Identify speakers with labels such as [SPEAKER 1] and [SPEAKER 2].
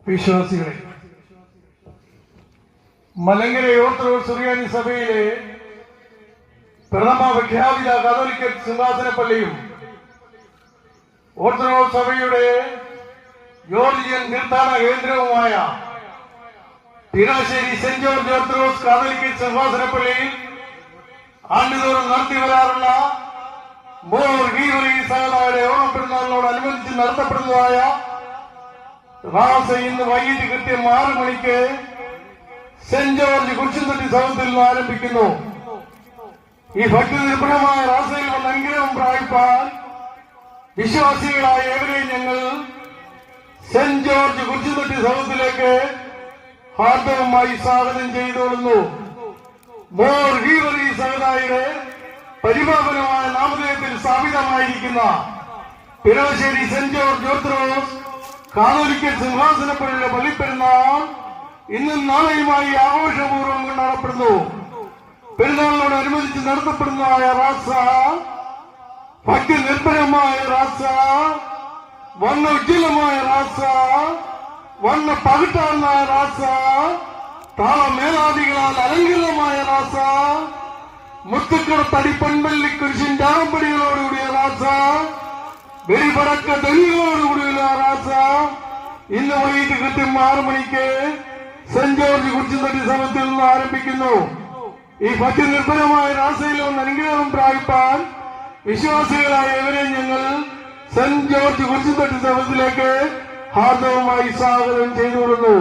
[SPEAKER 1] വിശ്വാസികളെ, മലങ്കര ഓർത്തഡോക്സ് സുറിയാനി സഭയിലെ പ്രഥമ പ്രഖ്യാപിത കാതോലിക്ക സിംഹാസനപ്പള്ളിയും ഓർത്തഡോക്സ് സഭയുടെ ജോർജിയൻ തീർത്ഥാടന കേന്ദ്രവുമായ തിരാശ്ശേരി സെന്റ് ജോർജ് ഓർത്തഡോക്സ് കാതോലിക്ക സിംഹാസനപ്പള്ളിയിൽ ആണ്ടുതോറും നടത്തി വരാറുള്ള മോർ ഗീവറീസയുടെ ഓണം പെരുന്നാളിനോടനുബന്ധിച്ച് നടത്തപ്പെടുന്നതായ റാസ ഇന്ന് വൈകിട്ട് കൃത്യം 6 മണിക്ക് സെന്റ് ജോർജ് കുരിശുംതൊട്ടി സൗത്തിൽ നിന്ന് ആരംഭിക്കുന്നു. ഈ ഭക്തി നിർഭരമായ റാസയിൽ വന്ന് അനുഗ്രഹം പ്രാപിപ്പാൻ വിശ്വാസികളായ ഏവരെയും ഞങ്ങൾ സെന്റ് ജോർജ് കുരിശുംതൊട്ടി സൗത്തിലേക്ക് ഹാർദവമായി സ്വാഗതം ചെയ്തുകൊള്ളുന്നു. മോർ ഗീവറി സഹതായുടെ പരിപാവനമായ നാമധേയത്തിൽ സ്ഥാപിതമായിരിക്കുന്ന പിറവശ്ശേരി സെന്റ് ജോർജ് ഓർത്തഡോക്സ് കാതോലിക്ക സിംഹാസനപ്പള്ളിയുടെ പള്ളിപ്പെരുന്നാൾ ഇന്നും നാളെയുമായി ആഘോഷപൂർവ്വം കൊണ്ടാടപ്പെടുന്നു. പെരുന്നാളിനോടനുബന്ധിച്ച് നടത്തപ്പെടുന്നതായ റാസ ഭക്തി നിർഭരമായ റാസ, വണ്ണ ഉജ്ജ്വലമായ റാസ, വണ്ണ പകിട്ടാർന്ന റാസ, താളമേളാദികളാൽ അലങ്കൃതമായ റാസ, മുത്തുക്കട തടി പൊൻപള്ളി കുരിശിന്റെ ആറമ്പടികളോടുകൂടിയ റാസ, വെടിപടക്ക ധ്വനികളോടുകൂടിയുള്ള റാസ ഇന്ന് വൈകിട്ട് കൃത്യം 6 മണിക്ക് സെന്റ് ജോർജ് കുരിശുംതൊട്ടി സഭത്തിൽ നിന്ന് ആരംഭിക്കുന്നു. ഈ ഭക്തി നിർഭരമായ റാസയിൽ ഒന്ന് അനുഗ്രഹം പ്രാപിപ്പാൻ വിശ്വാസികളായ ഇവരെ ഞങ്ങൾ സെന്റ് ജോർജ് കുരിശുംതൊട്ടി സഭത്തിലേക്ക് ഹാർദവമായി സ്വാഗതം ചെയ്തുകൊള്ളുന്നു.